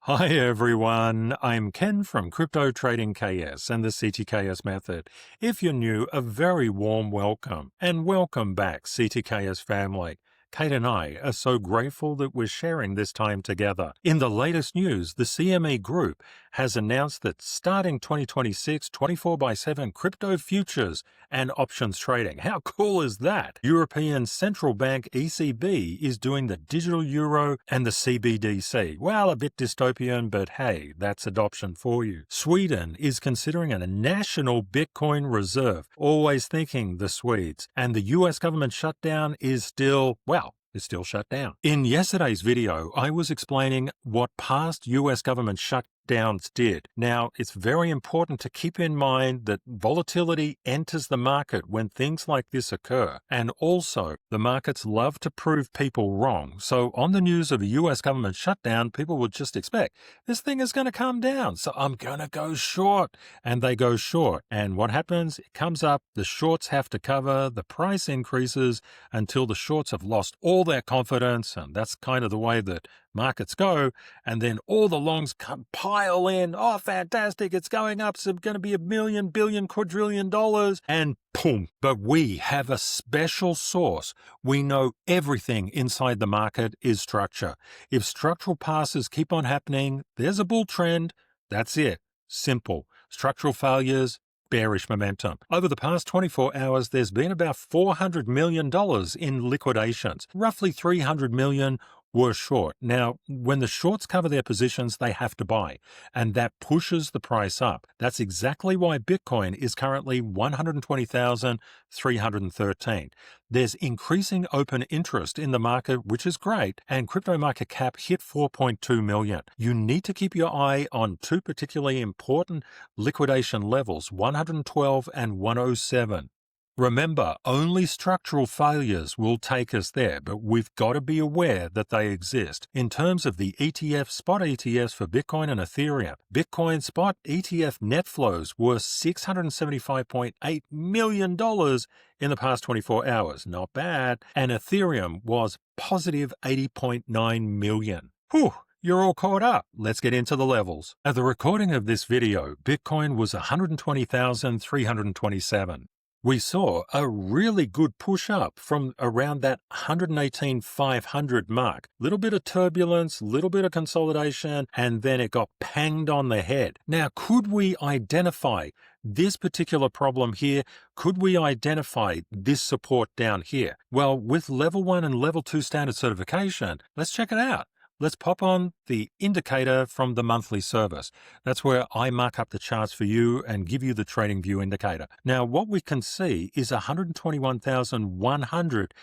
Hi everyone, I'm Ken from CryptoTradingKS and the CTKS method. If you're new, a very warm welcome and welcome back CTKS family. Kate and I are so grateful that we're sharing this time together. In the latest news, the CME Group has announced that starting 2026, 24/7 crypto futures and options trading. How cool is that? European Central Bank ECB is doing the digital euro and the CBDC. Well, a bit dystopian, but hey, that's adoption for you. Sweden is considering a national Bitcoin reserve, always thinking the Swedes. And the US government shutdown is still, it's still shut down. In yesterday's video, I was explaining what past US government shutdowns did. Now, it's very important to keep in mind that volatility enters the market when things like this occur. And also, the markets love to prove people wrong. So on the news of a US government shutdown, people would just expect, this thing is going to come down, so I'm going to go short. And they go short. And what happens? It comes up, the shorts have to cover, the price increases until the shorts have lost all their confidence, and that's kind of the way that markets go, and then all the longs pile in. Oh, fantastic, it's going up, so it's going to be $1 million, billion, quadrillion, and boom. But we have a special source. We know everything inside the market is structure. If structural passes keep on happening, there's a bull trend. That's it. Simple. Structural failures, bearish momentum. Over the past 24 hours, there's been about $400 million in liquidations. Roughly 300 million were short. Now, when the shorts cover their positions, they have to buy, and that pushes the price up. That's exactly why Bitcoin is currently 120,313. There's increasing open interest in the market, which is great, and crypto market cap hit 4.2 million. You need to keep your eye on two particularly important liquidation levels, 112 and 107. Remember, only structural failures will take us there, but we've got to be aware that they exist. In terms of the spot ETFs for Bitcoin and Ethereum, Bitcoin spot ETF net flows were $675.8 million in the past 24 hours. Not bad. And Ethereum was positive $80.9 million. Whew! You're all caught up. Let's get into the levels. At the recording of this video, Bitcoin was 120,327. We saw a really good push up from around that 118,500 mark. Little bit of turbulence, little bit of consolidation, and then it got panged on the head. Now, could we identify this particular problem here? Could we identify this support down here? Well, with level 1 and level 2 standard certification, let's check it out. Let's pop on the indicator from the monthly service. That's where I mark up the charts for you and give you the trading view indicator. Now, what we can see is 121,100,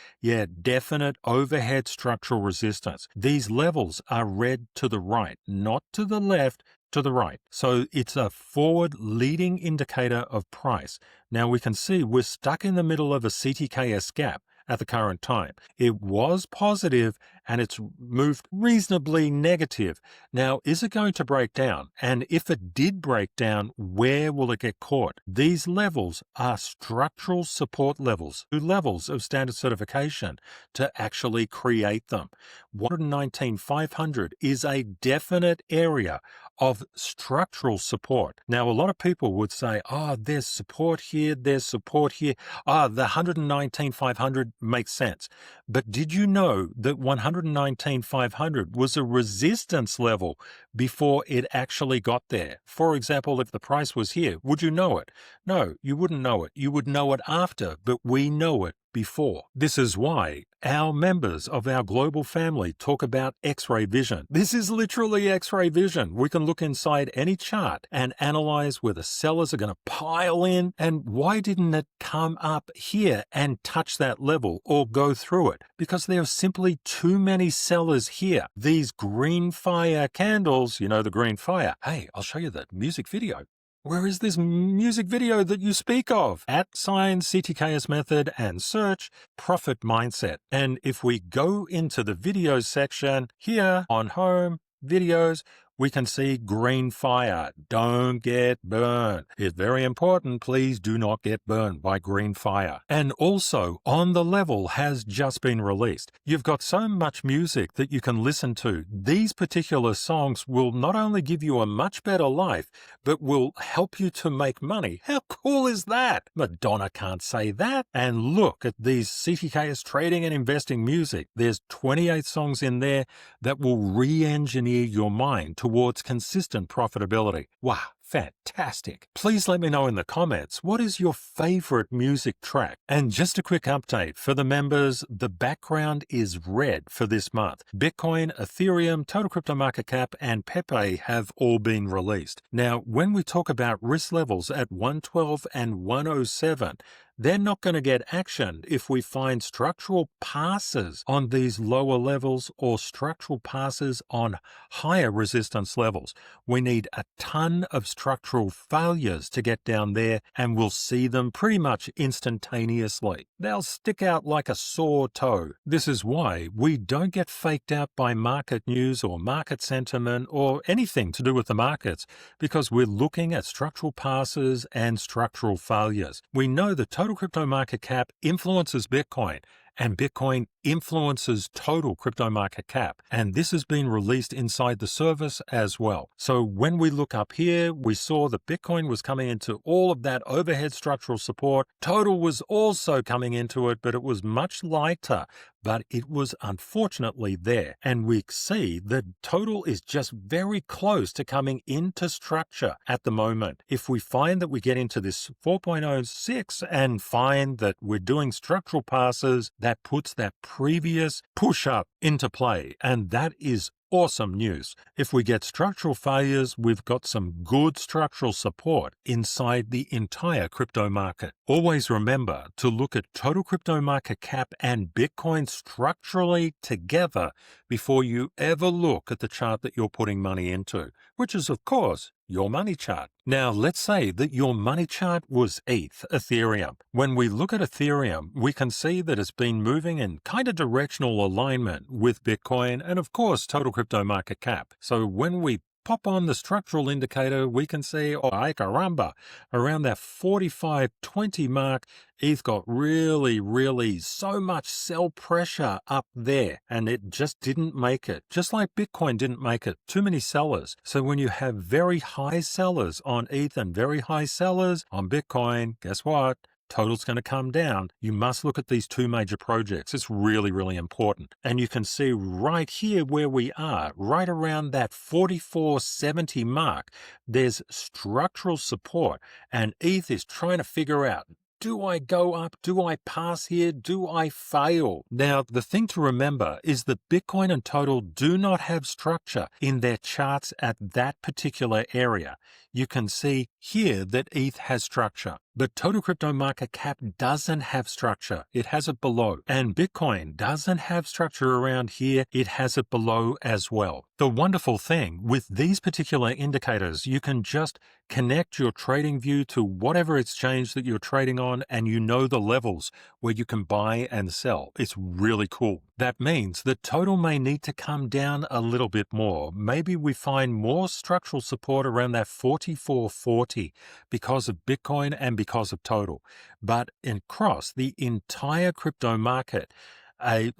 definite overhead structural resistance. These levels are red to the right, not to the left, to the right. So it's a forward leading indicator of price. Now we can see we're stuck in the middle of a CTKS gap at the current time. It was positive and it's moved reasonably negative. Now, is it going to break down? And if it did break down, where will it get caught? These levels are structural support levels, two levels of standard certification to actually create them. 119,500 is a definite area of structural support. Now, a lot of people would say, there's support here, there's support here. The 119,500 makes sense. But did you know that 119,500 was a resistance level before it actually got there? For example, if the price was here, would you know it? No, you wouldn't know it. You would know it after, but we know it before. This is why our members of our global family talk about X-ray vision. This is literally X-ray vision. We can look inside any chart and analyze where the sellers are going to pile in and why didn't it come up here and touch that level or go through it? Because there are simply too many sellers here. These green fire candles, the green fire. Hey, I'll show you the music video. Where is this music video that you speak of? @ CTKS method and search profit mindset. And if we go into the videos section here on home, videos, we can see green fire. Don't get burned. It's very important. Please do not get burned by green fire. And also, On the Level has just been released. You've got so much music that you can listen to. These particular songs will not only give you a much better life, but will help you to make money. How cool is that? Madonna can't say that. And look at these CTKS trading and investing music. There's 28 songs in there that will re-engineer your mind towards consistent profitability. Wow. Fantastic. Please let me know in the comments, what is your favorite music track? And just a quick update for the members, the background is red for this month. Bitcoin, Ethereum, total crypto market cap, and Pepe have all been released. Now, when we talk about risk levels at 112 and 107, they're not going to get action if we find structural passes on these lower levels or structural passes on higher resistance levels. We need a ton of structural failures to get down there, and we'll see them pretty much instantaneously. They'll stick out like a sore toe. This is why we don't get faked out by market news or market sentiment or anything to do with the markets, because we're looking at structural passes and structural failures. We know the total crypto market cap influences Bitcoin, and Bitcoin influences total crypto market cap. And this has been released inside the service as well. So when we look up here, we saw that Bitcoin was coming into all of that overhead structural support. Total was also coming into it, but it was much lighter. But it was unfortunately there. And we see that total is just very close to coming into structure at the moment. If we find that we get into this 4.06 and find that we're doing structural passes, that puts that previous push up into play. And that is awesome news. If we get structural failures, we've got some good structural support inside the entire crypto market. Always remember to look at total crypto market cap and Bitcoin structurally together before you ever look at the chart that you're putting money into, which is, of course, your money chart. Now, let's say that your money chart was ETH, Ethereum. When we look at Ethereum, we can see that it's been moving in kind of directional alignment with Bitcoin and, of course, total crypto market cap. So when we pop on the structural indicator, we can see, oh, ay caramba, around that 45.20 mark, ETH got really so much sell pressure up there, and it just didn't make it. Just like Bitcoin didn't make it. Too many sellers. So when you have very high sellers on ETH and very high sellers on Bitcoin, guess what? Total's going to come down. You must look at these two major projects. It's really important. And you can see right here where we are, right around that 44.70 mark, there's structural support. And ETH is trying to figure out, do I go up? Do I pass here? Do I fail? Now, the thing to remember is that Bitcoin and Total do not have structure in their charts at that particular area. You can see here that ETH has structure. But total crypto market cap doesn't have structure. It has it below. And Bitcoin doesn't have structure around here. It has it below as well. The wonderful thing with these particular indicators, you can just connect your trading view to whatever exchange that you're trading on, and you know the levels where you can buy and sell. It's really cool. That means that total may need to come down a little bit more. Maybe we find more structural support around that 44.40 because of Bitcoin and because of total. But across the entire crypto market, a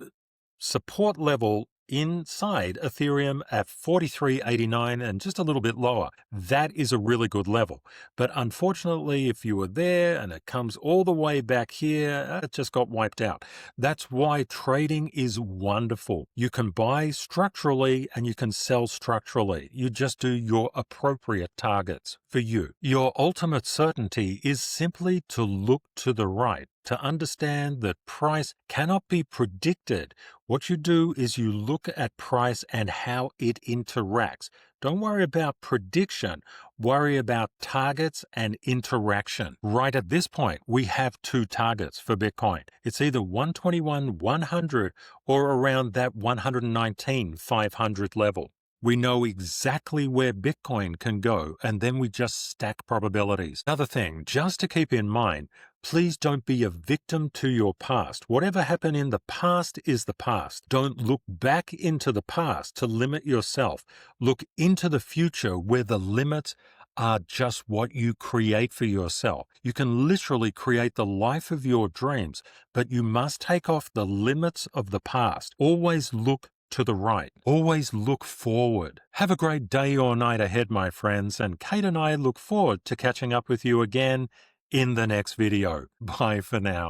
support level inside Ethereum at 43.89 and just a little bit lower. That is a really good level. But unfortunately, if you were there and it comes all the way back here, it just got wiped out. That's why trading is wonderful. You can buy structurally and you can sell structurally. You just do your appropriate targets for you. Your ultimate certainty is simply to look to the right, to understand that price cannot be predicted. What you do is you look at price and how it interacts. Don't worry about prediction. Worry about targets and interaction. Right at this point, we have two targets for Bitcoin. It's either 121,100 or around that 119,500 level. We know exactly where Bitcoin can go, and then we just stack probabilities. Another thing, just to keep in mind, Please don't be a victim to your past. Whatever happened in the past is the past. Don't look back into the past to limit yourself. Look into the future where the limits are just what you create for yourself. You can literally create the life of your dreams, but you must take off the limits of the past. Always look to the right. Always look forward. Have a great day or night ahead, my friends, and Kate and I look forward to catching up with you again in the next video. Bye for now.